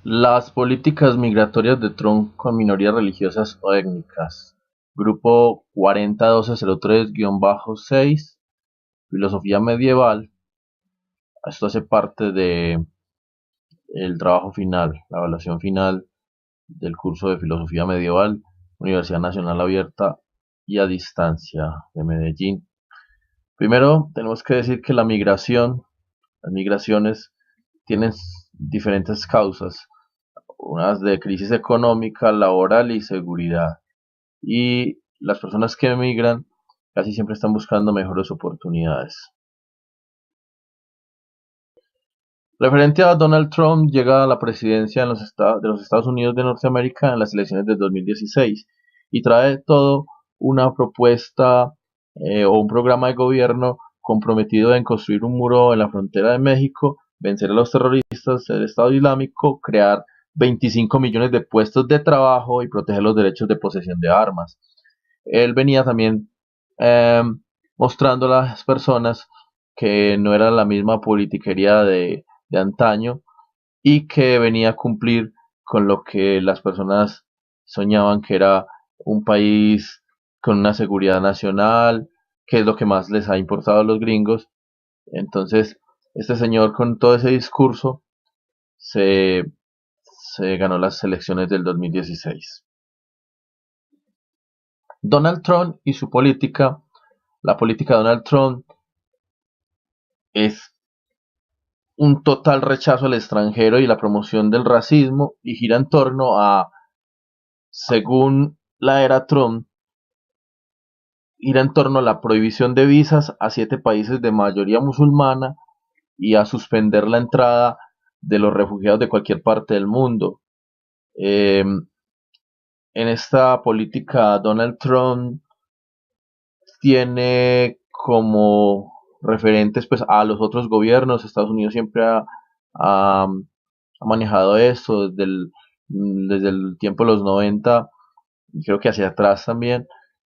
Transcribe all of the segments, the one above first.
Las políticas migratorias de Trump con minorías religiosas o étnicas. Grupo 401203-6, Filosofía medieval. Esto hace parte de el trabajo final, la evaluación final del curso de Filosofía medieval, Universidad Nacional Abierta y a Distancia de Medellín. Primero, tenemos que decir que las migraciones tienen diferentes causas, unas de crisis económica, laboral y seguridad. Y las personas que emigran casi siempre están buscando mejores oportunidades. Referente a Donald Trump, llega a la presidencia de los Estados Unidos de Norteamérica en las elecciones de 2016 y trae todo una propuesta o un programa de gobierno comprometido en construir un muro en la frontera de México, vencer a los terroristas del Estado Islámico, crear 25 millones de puestos de trabajo y proteger los derechos de posesión de armas. Él venía también eh, mostrando a las personas que no era la misma politiquería de antaño y que venía a cumplir con lo que las personas soñaban, que era un país con una seguridad nacional, que es lo que más les ha importado a los gringos. Entonces, este señor con todo ese discurso se, se ganó las elecciones del 2016. Donald Trump y su política, la política de Donald Trump es un total rechazo al extranjero y la promoción del racismo y gira en torno a, según la era Trump, gira en torno a la prohibición de visas a 7 países de mayoría musulmana y a suspender la entrada de los refugiados de cualquier parte del mundo. En esta política Donald Trump tiene como referentes pues a los otros gobiernos. Estados Unidos siempre ha, ha manejado esto desde el tiempo de los 90 y creo que hacia atrás también.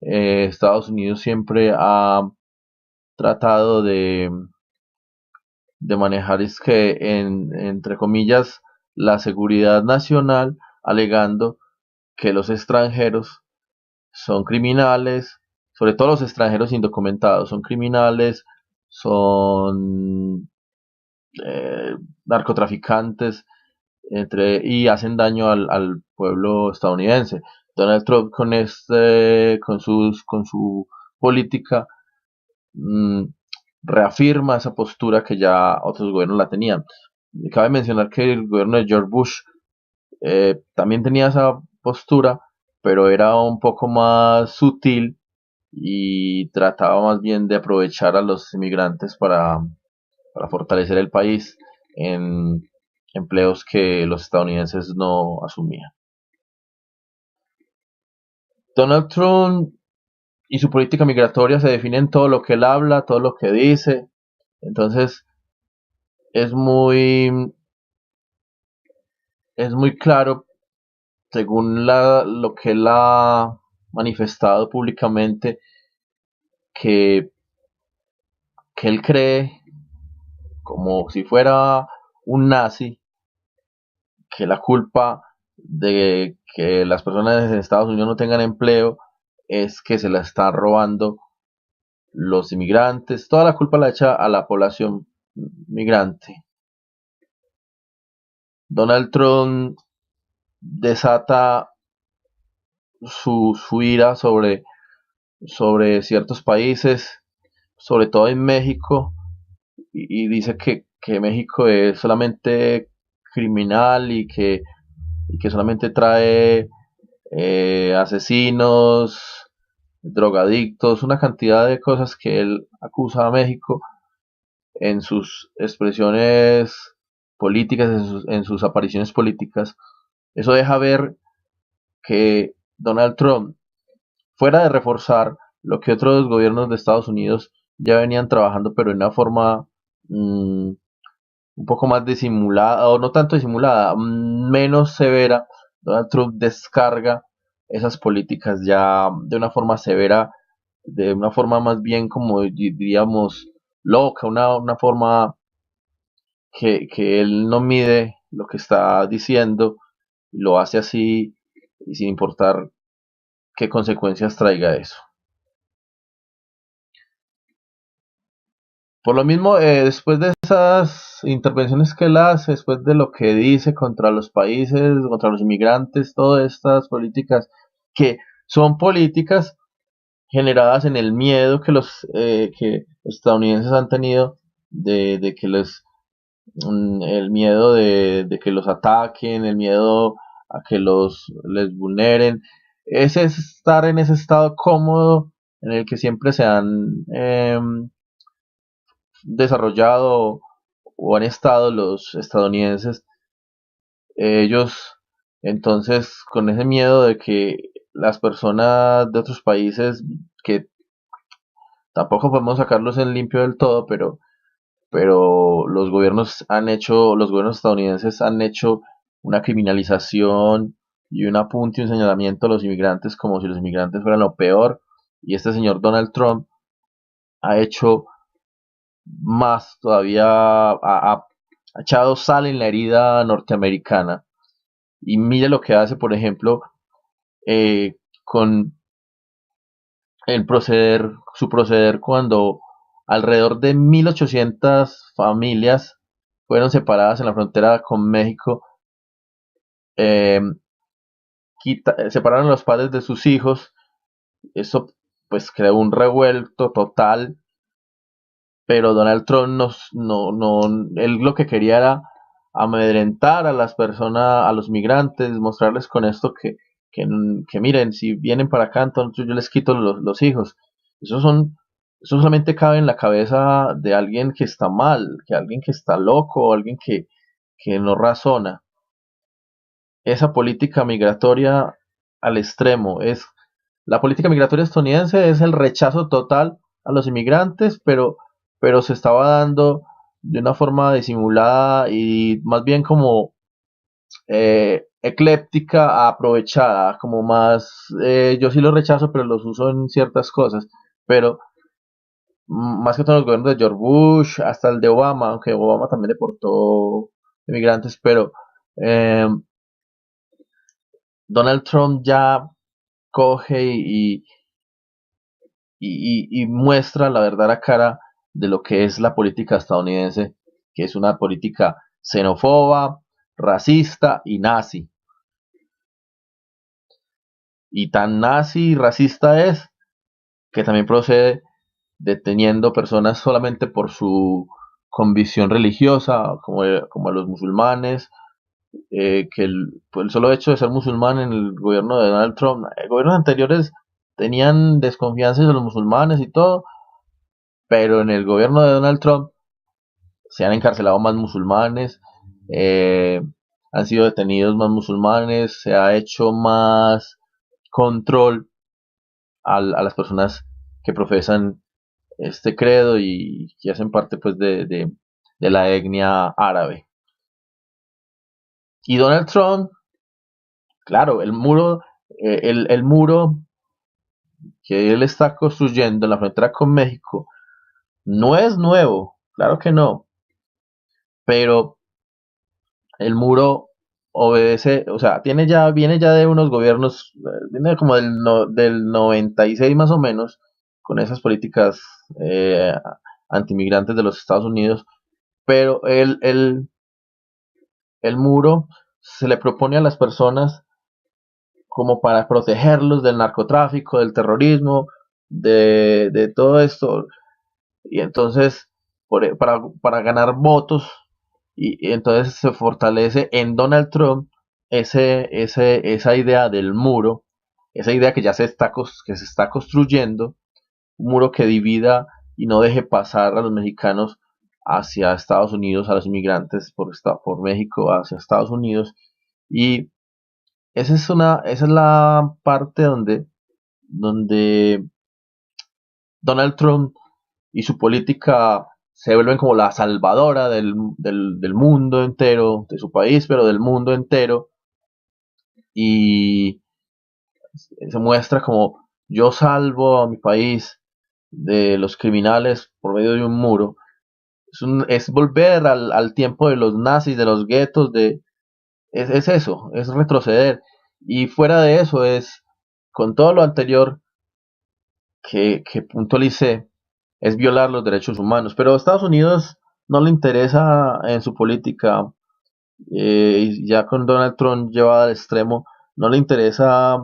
Estados Unidos siempre ha tratado de manejar es que entre comillas la seguridad nacional, alegando que los extranjeros son criminales, sobre todo los extranjeros indocumentados, son criminales, son narcotraficantes y hacen daño al pueblo estadounidense. Donald Trump con su política mmm, reafirma esa postura que ya otros gobiernos la tenían. Cabe mencionar que el gobierno de George Bush también tenía esa postura, pero era un poco más sutil y trataba más bien de aprovechar a los inmigrantes para fortalecer el país en empleos que los estadounidenses no asumían. Donald Trump y su política migratoria se define en todo lo que él habla, todo lo que dice. Entonces es muy, es muy claro, según lo que él ha manifestado públicamente, que, que él cree, como si fuera un nazi, que la culpa de que las personas en Estados Unidos no tengan empleo es que se la están robando los inmigrantes, toda la culpa la echa a la población migrante. Donald Trump desata su ira sobre ciertos países, sobre todo en México, y dice que México es solamente criminal y que solamente trae asesinos, drogadictos, una cantidad de cosas que él acusa a México en sus expresiones políticas, en sus apariciones políticas. Eso deja ver que Donald Trump, fuera de reforzar lo que otros gobiernos de Estados Unidos ya venían trabajando, pero en una forma un poco más disimulada, o no tanto disimulada, menos severa, Donald Trump descarga esas políticas ya de una forma severa, de una forma más bien como diríamos loca, una forma que él no mide lo que está diciendo, y lo hace así y sin importar qué consecuencias traiga eso. Por lo mismo, después de esas intervenciones que él hace, después de lo que dice contra los países, contra los inmigrantes, todas estas políticas que son políticas generadas en el miedo que los estadounidenses han tenido de que el miedo de que los ataquen, el miedo a que les vulneren, es estar en ese estado cómodo en el que siempre se han desarrollado o han estado los estadounidenses. Ellos entonces con ese miedo de que las personas de otros países, que tampoco podemos sacarlos en limpio del todo, pero los gobiernos estadounidenses han hecho una criminalización y un apunte y un señalamiento a los inmigrantes como si los inmigrantes fueran lo peor. Y este señor Donald Trump ha hecho más todavía, ha echado sal en la herida norteamericana. Y mire lo que hace, por ejemplo, con su proceder cuando alrededor de 1.800 familias fueron separadas en la frontera con México. eh, Separaron a los padres de sus hijos. Eso pues creó un revuelto total, pero Donald Trump él lo que quería era amedrentar a las personas, a los migrantes, mostrarles con esto que miren, si vienen para acá, entonces yo les quito los hijos. Eso son, eso solamente cabe en la cabeza de alguien que está mal, que alguien que está loco, alguien que no razona. Esa política migratoria al extremo la política migratoria estadounidense es el rechazo total a los inmigrantes, pero se estaba dando de una forma disimulada y más bien como ecléptica, aprovechada, como más, yo sí los rechazo, pero los uso en ciertas cosas, pero más que todos los gobiernos de George Bush, hasta el de Obama, aunque Obama también deportó inmigrantes, pero eh, Donald Trump ya coge y muestra la verdadera cara de lo que es la política estadounidense, que es una política xenófoba, racista y nazi. Y tan nazi y racista es que también procede deteniendo personas solamente por su convicción religiosa, como a los musulmanes, pues el solo hecho de ser musulmán en el gobierno de Donald Trump, gobiernos anteriores tenían desconfianza de los musulmanes y todo, pero en el gobierno de Donald Trump se han encarcelado más musulmanes, eh, han sido detenidos más musulmanes, se ha hecho más control a las personas que profesan este credo y que hacen parte pues de la etnia árabe. Y Donald Trump, claro, el muro que él está construyendo en la frontera con México no es nuevo, claro que no, pero el muro obedece, o sea, viene ya de unos gobiernos, viene como del 96 más o menos, con esas políticas antimigrantes de los Estados Unidos, pero el muro se le propone a las personas como para protegerlos del narcotráfico, del terrorismo, de todo esto, y entonces para ganar votos y entonces se fortalece en Donald Trump esa idea del muro, esa idea que ya que se está construyendo, un muro que divida y no deje pasar a los mexicanos hacia Estados Unidos, a los inmigrantes por México hacia Estados Unidos. Y esa es la parte donde Donald Trump y su política se vuelven como la salvadora del mundo entero, de su país, pero del mundo entero, y se muestra como yo salvo a mi país de los criminales por medio de un muro. Es volver al tiempo de los nazis, de los guetos, es eso, es retroceder. Y fuera de eso es, con todo lo anterior que puntualicé, es violar los derechos humanos. Pero a Estados Unidos no le interesa en su política, y ya con Donald Trump llevado al extremo, no le interesa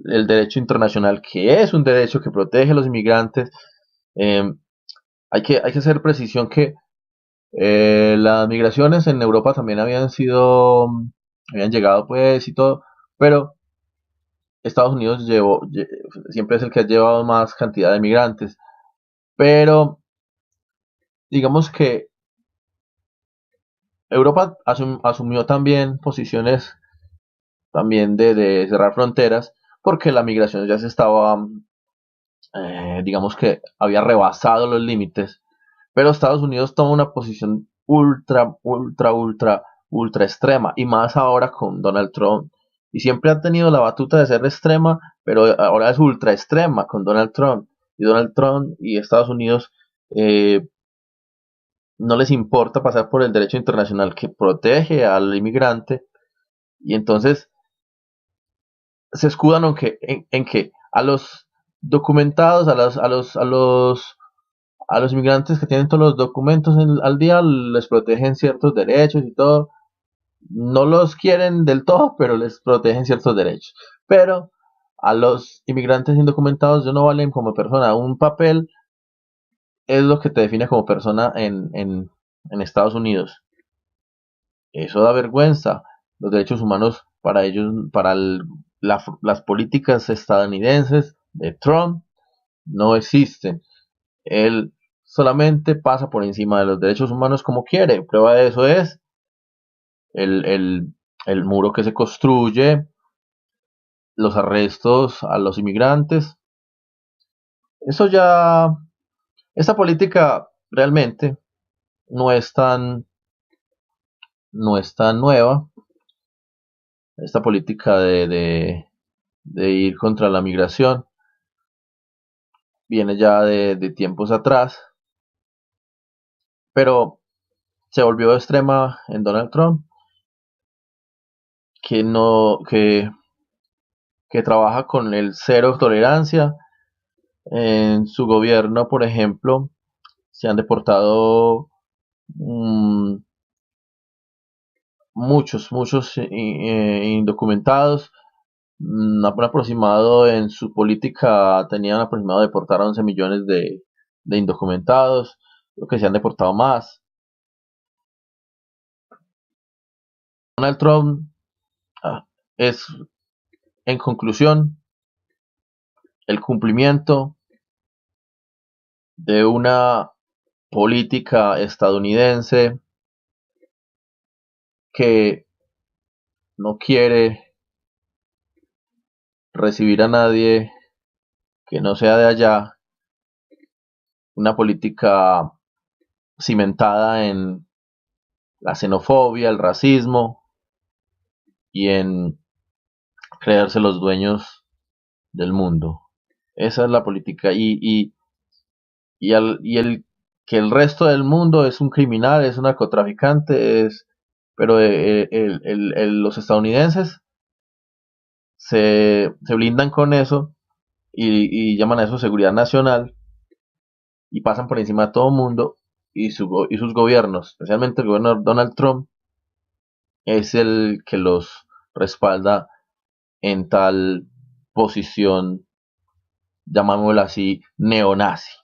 el derecho internacional, que es un derecho que protege a los inmigrantes. Eh, hay que hacer precisión que las migraciones en Europa también habían llegado pues y todo, pero Estados Unidos siempre es el que ha llevado más cantidad de migrantes. Pero digamos que Europa asumió también posiciones también de cerrar fronteras porque la migración ya se estaba, digamos que había rebasado los límites. Pero Estados Unidos toma una posición ultra, ultra, ultra, ultra extrema, y más ahora con Donald Trump. Y siempre ha tenido la batuta de ser extrema, pero ahora es ultra extrema con Donald Trump. Y Donald Trump y Estados Unidos, eh, no les importa pasar por el derecho internacional que protege al inmigrante. Y entonces se escudan en que a los documentados, a los inmigrantes que tienen todos los documentos al día, les protegen ciertos derechos y todo. No los quieren del todo, pero les protegen ciertos derechos. Pero a los inmigrantes indocumentados ya no valen como persona. Un papel es lo que te define como persona en Estados Unidos. Eso da vergüenza. Los derechos humanos para ellos, las políticas estadounidenses de Trump, no existen. Él solamente pasa por encima de los derechos humanos como quiere. Prueba de eso es el, el, el muro que se construye, los arrestos a los inmigrantes. Eso ya, esta política realmente no es tan, no es tan nueva. Esta política de ir contra la migración viene ya de tiempos atrás, pero se volvió extrema en Donald Trump, que no, que trabaja con el cero tolerancia. En su gobierno, por ejemplo, se han deportado, mm, muchos indocumentados. Un aproximado en su política tenían aproximado de deportar a 11 millones de indocumentados, lo que se han deportado más. Donald Trump, es, en conclusión, el cumplimiento de una política estadounidense que no quiere recibir a nadie que no sea de allá, una política cimentada en la xenofobia, el racismo y en creerse los dueños del mundo. Esa es la política. Y el que el resto del mundo es un criminal, es un narcotraficante, pero los estadounidenses se blindan con eso, y llaman a eso seguridad nacional, y pasan por encima de todo el mundo, y sus gobiernos, especialmente el gobierno de Donald Trump, es el que los respalda en tal posición, llamámosla así, neonazi.